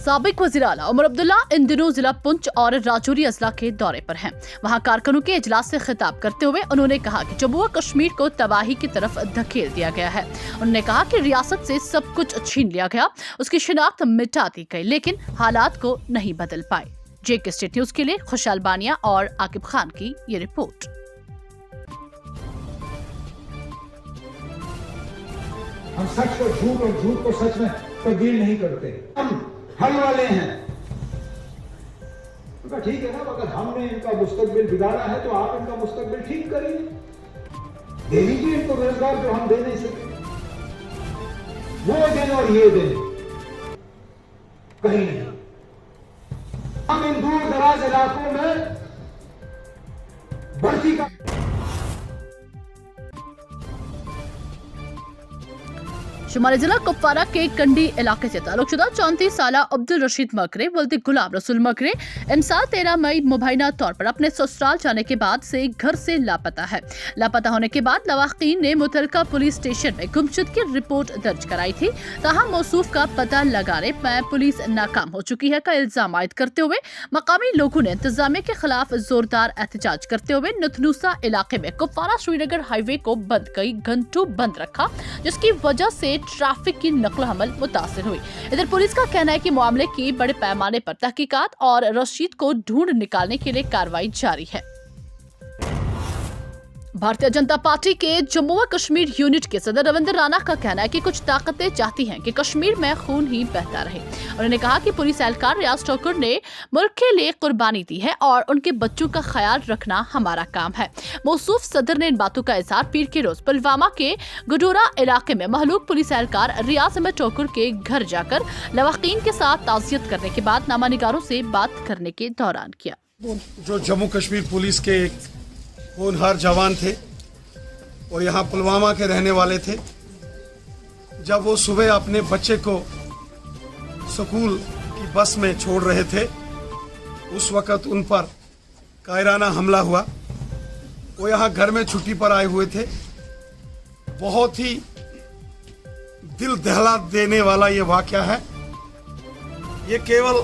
साबिक वज़ीर आला उमर अब्दुल्ला इन दिनों जिला पुंछ और राजौरी अजला के दौरे पर हैं। वहां कारकुनों के इजलास से खिताब करते हुए उन्होंने कहा कि जम्मू व कश्मीर को तबाही की तरफ धकेल दिया गया है। उन्होंने कहा कि रियासत से सब कुछ छीन लिया गया, उसकी शिनाख्त मिटा दी गई, लेकिन हालात को नहीं बदल पाए। JK स्टेट न्यूज के लिए खुशहाल बानिया और आकिब खान की ये रिपोर्ट। हम सच को झूठ और झूठ को सच में तब्दील नहीं करते। हम हल वाले हैं। तो ठीक है ना, अगर हमने इनका मुस्तकबिल बिगाड़ा है तो आप इनका मुस्तकबिल ठीक करिए, दे दीजिए इनको रोजगार जो हम दे नहीं सके। वो दिन और ये दिन कहीं नहीं। हम इन दूर दराज इलाकों में भर्ती का शुमारी जिला कुपवारा के कंडी इलाके से ताल्लुकशुदा 34 साला अब्दुल रशीद मकरे वल्द गुलाम रसूल मकरे इंसाल 13 मई मुबैना तौर पर अपने ससुराल जाने के बाद से घर से लापता है। लापता होने के बाद लवाकीन ने मुतलका पुलिस स्टेशन में गुमशुद की रिपोर्ट दर्ज कराई थी। ताहम मौसूफ का पता लगाने में पुलिस नाकाम हो चुकी है का इल्जाम आयद करते हुए मकामी लोगों ने इंतजामिया के खिलाफ जोरदार एहतजाज करते हुए नथनूसा इलाके में कुपवारा श्रीनगर हाईवे को बंद कई घंटों बंद रखा, जिसकी वजह से ट्रैफिक की नकल हमल मुतासिर हुई। इधर पुलिस का कहना है कि मामले की बड़े पैमाने पर तहकीकात और रशीद को ढूंढ निकालने के लिए कार्रवाई जारी है। भारतीय जनता पार्टी के जम्मू व कश्मीर यूनिट के सदर रविंद्र राणा का कहना है कि कुछ ताकतें चाहती हैं कि कश्मीर में खून ही बहता रहे। उन्होंने कहा कि पुलिस एहलकार रियाज ठाकुर ने मुल्क के लिए कुर्बानी दी है और उनके बच्चों का ख्याल रखना हमारा काम है। मौसूफ सदर ने इन बातों का इजहार पीर के रोज पुलवामा के गुडोरा इलाके में महलूक पुलिस एहलकार रियाज अहमद ठाकुर के घर जाकर लवाकीन के साथ ताज़ियत करने के बाद नामानिगारों से बात करने के दौरान किया। जो जम्मू कश्मीर पुलिस के होनहार जवान थे और यहाँ पुलवामा के रहने वाले थे, जब वो सुबह अपने बच्चे को स्कूल की बस में छोड़ रहे थे, उस वक़्त उन पर कायराना हमला हुआ। वो यहाँ घर में छुट्टी पर आए हुए थे। बहुत ही दिल दहला देने वाला ये वाक़या है। ये केवल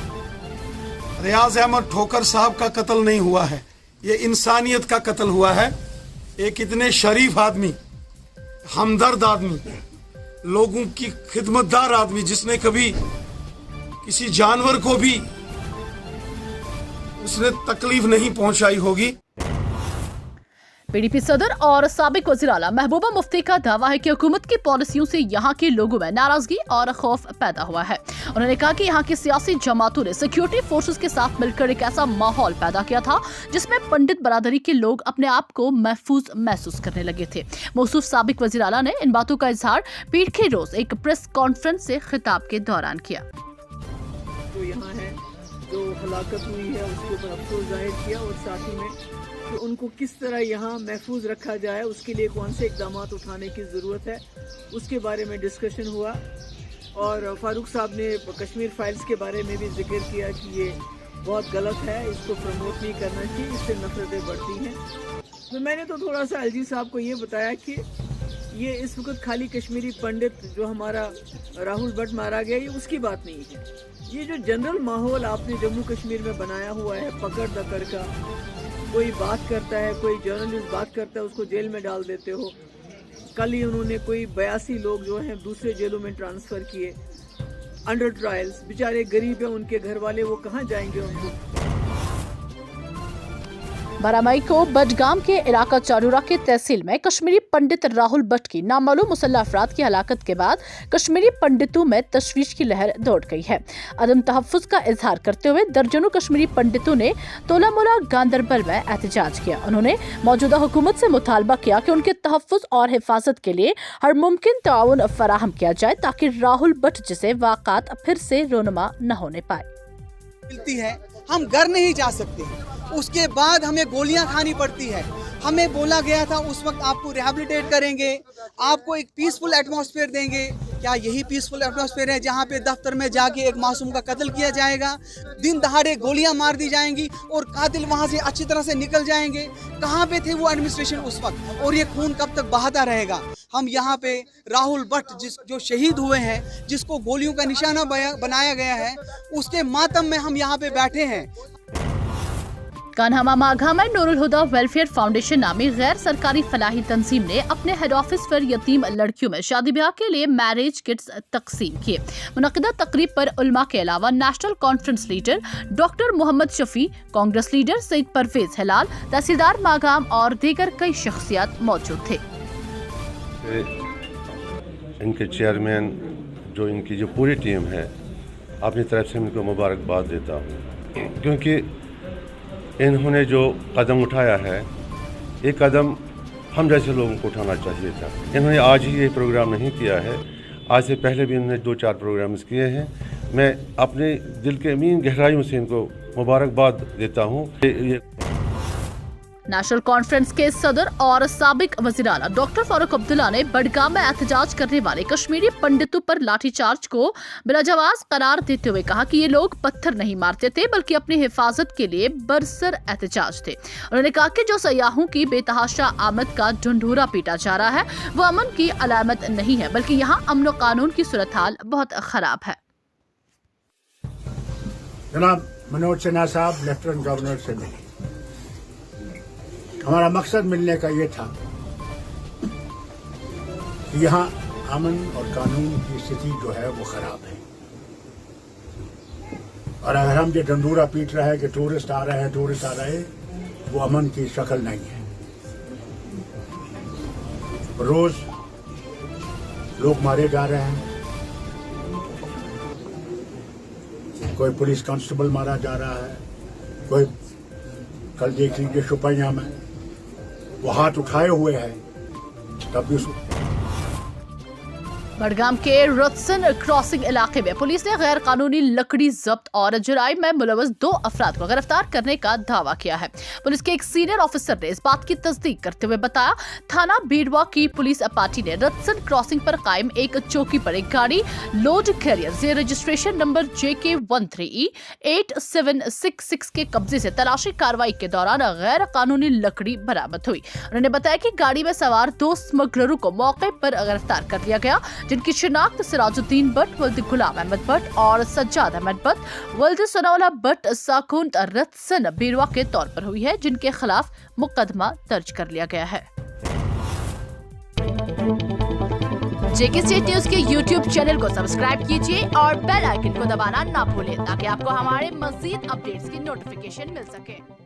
रियाज अहमद ठोकर साहब का कत्ल नहीं हुआ है, ये इंसानियत का कत्ल हुआ है। एक इतने शरीफ आदमी, हमदर्द आदमी, लोगों की खिदमतदार आदमी, जिसने कभी किसी जानवर को भी उसने तकलीफ नहीं पहुंचाई होगी। PDP सदर और साबिक वज़ीर आला महबूबा मुफ्ती का दावा है कि हुकूमत की पॉलिसियों से यहाँ के लोगों में नाराजगी और खौफ पैदा हुआ है। उन्होंने कहा कि यहाँ की सियासी जमातों ने सिक्योरिटी फोर्सेस के साथ मिलकर एक ऐसा माहौल पैदा किया था जिसमें पंडित बरादरी के लोग अपने आप को महफूज महसूस करने लगे थे। मौसूफ साबिक वज़ीर आला ने इन बातों का इजहार पीर के रोज एक प्रेस कॉन्फ्रेंस से खिताब के दौरान किया। जो यहाँ है, जो हलाकत हुई है, उसके ऊपर अफसोस जाहिर किया और साथ ही में कि उनको किस तरह यहाँ महफूज रखा जाए, उसके लिए कौन से इक़दाम उठाने की ज़रूरत है, उसके बारे में डिस्कशन हुआ। और फारूक साहब ने कश्मीर फाइल्स के बारे में भी जिक्र किया कि ये बहुत गलत है, इसको प्रमोट नहीं करना चाहिए, इससे नफरतें बढ़ती हैं। तो मैंने तो थोड़ा सा एलजी साहब को ये बताया कि ये इस वक्त खाली कश्मीरी पंडित जो हमारा राहुल भट्ट मारा गया, ये उसकी बात नहीं है। ये जो जनरल माहौल आपने जम्मू कश्मीर में बनाया हुआ है, पकड़ दकड़ का, कोई बात करता है, कोई जर्नलिस्ट बात करता है, उसको जेल में डाल देते हो। कल ही उन्होंने कोई 82 लोग जो हैं दूसरे जेलों में ट्रांसफ़र किए अंडर ट्रायल्स। बेचारे गरीब हैं, उनके घर वाले, वो कहाँ जाएंगे उनको। 12 मई को बडगाम के इलाका चारूरा के तहसील में कश्मीरी पंडित राहुल भट्ट की नामालूम मुसल्लह अफराद की हलाकत के बाद कश्मीरी पंडितों में तशवीश की लहर दौड़ गई है। अदम तहफ़्फ़ुज़ का इजहार करते हुए दर्जनों कश्मीरी पंडितों ने तोलामोला गांदरबल में एहतजाज किया। उन्होंने मौजूदा हुकूमत से मुतालबा किया कि उनके तहफ़्फ़ुज़ और हिफाजत के लिए हर मुमकिन ताउन फराहम किया जाए ताकि राहुल भट्ट जैसे वाक़ात फिर से रोनुमा न होने पाए। मिलती है, हम घर नहीं जा सकते, उसके बाद हमें गोलियां खानी पड़ती है। हमें बोला गया था उस वक्त आपको रिहैबिलिटेट करेंगे, आपको एक पीसफुल एटमॉस्फेयर देंगे। क्या यही पीसफुल एटमॉस्फेयर है जहाँ पे दफ्तर में जाके एक मासूम का कत्ल किया जाएगा, दिन दहाड़े गोलियां मार दी जाएंगी और कातिल वहाँ से अच्छी तरह से निकल जाएंगे? कहाँ पे थे वो एडमिनिस्ट्रेशन उस वक्त, और ये खून कब तक बहाता रहेगा? हम यहाँ पे राहुल भट्ट जो शहीद हुए हैं, जिसको गोलियों का निशाना बनाया गया है, उसके मातम में हम यहाँ पे बैठे हैं। कान्हामा माघा में नूरुल हुदा वेलफेयर फाउंडेशन नामी गैर सरकारी फलाही तंजीम ने अपने हेड ऑफिस पर यतीम लड़कियों में शादी ब्याह के लिए मैरिज किट्स तकसीम किए। मुनक़िदा तकरीब पर उलमा के अलावा National Conference leader doctor Mohammad Shafi, Congress leader Syed Parvez Hilal, tehsildar Magam और दीगर कई शख्सियात मौजूद थे। इनके चेयरमैन जो इनकी जो पूरी टीम है, अपनी तरफ से इनको मुबारकबाद देता हूँ, क्योंकि इन्होंने जो कदम उठाया है, ये कदम हम जैसे लोगों को उठाना चाहिए था। इन्होंने आज ही ये प्रोग्राम नहीं किया है, आज से पहले भी इन्होंने 2-4 प्रोग्राम्स किए हैं। मैं अपने दिल के अमीन गहराइयों से इनको मुबारकबाद देता हूँ। नेशनल कॉन्फ्रेंस के सदर और साबिक वज़ीर आला डॉक्टर फारूक अब्दुल्ला ने बडगाम में एहतजाज करने वाले कश्मीरी पंडितों पर लाठीचार्ज को बिलाजवाज करार देते हुए कहा कि ये लोग पत्थर नहीं मारते थे, बल्कि अपनी हिफाजत के लिए बरसर एहतजाज थे। उन्होंने कहा कि जो सयाहों की बेतहाशा आमद का ढंढूरा पीटा जा रहा है, वो अमन की अलामत नहीं है, बल्कि यहाँ अमन व कानून की सूरत हाल बहुत खराब है। जनाब मनोज सिन्हा साहब लेफ्टिनेंट गवर्नर से मिले। हमारा मकसद मिलने का ये था कि यहाँ अमन और कानून की स्थिति जो है वो खराब है, और अगर हम ये डंडूरा पीट रहे हैं कि टूरिस्ट आ रहे हैं, वो अमन की शक्ल नहीं है। रोज लोग मारे जा रहे हैं, कोई पुलिस कांस्टेबल मारा जा रहा है, कोई कल देख लीजिए शुपैया में वो हाथ उठाए हुए हैं, तब भी बडगाम के रत्सन क्रॉसिंग इलाके में पुलिस ने गैर कानूनी लकड़ी जब्त और जुराइम में मुलव्वस 2 अफराद को गिरफ्तार करने का दावा किया है। पुलिस के एक सीनियर ऑफिसर ने इस बात की तस्दीक करते हुए बताया, थाना बीडवा की पुलिस पार्टी ने रत्सन क्रॉसिंग पर कायम एक चौकी पर एक गाड़ी लोड कैरियर से रजिस्ट्रेशन नंबर JK13E8766 के कब्जे से तलाशी कार्रवाई के दौरान गैर कानूनी लकड़ी बरामद हुई। उन्होंने बताया कि गाड़ी में सवार 2 स्मगलरों को मौके पर गिरफ्तार कर लिया गया, जिनकी शिनाख्त सिराजुद्दीन भट्ट वल्द गुलाम अहमद भट्ट और सज्जाद अहमद भट्ट वल्द सनाउल्लाह भट्ट साकुंत रत्सन बीरवा के तौर पर हुई है, जिनके खिलाफ मुकदमा दर्ज कर लिया गया है। जेके स्टेट न्यूज के YouTube चैनल को सब्सक्राइब कीजिए और बेल आइकन को दबाना ना भूलें, ताकि आपको हमारे मज़ीद अपडेट्स की नोटिफिकेशन मिल सके।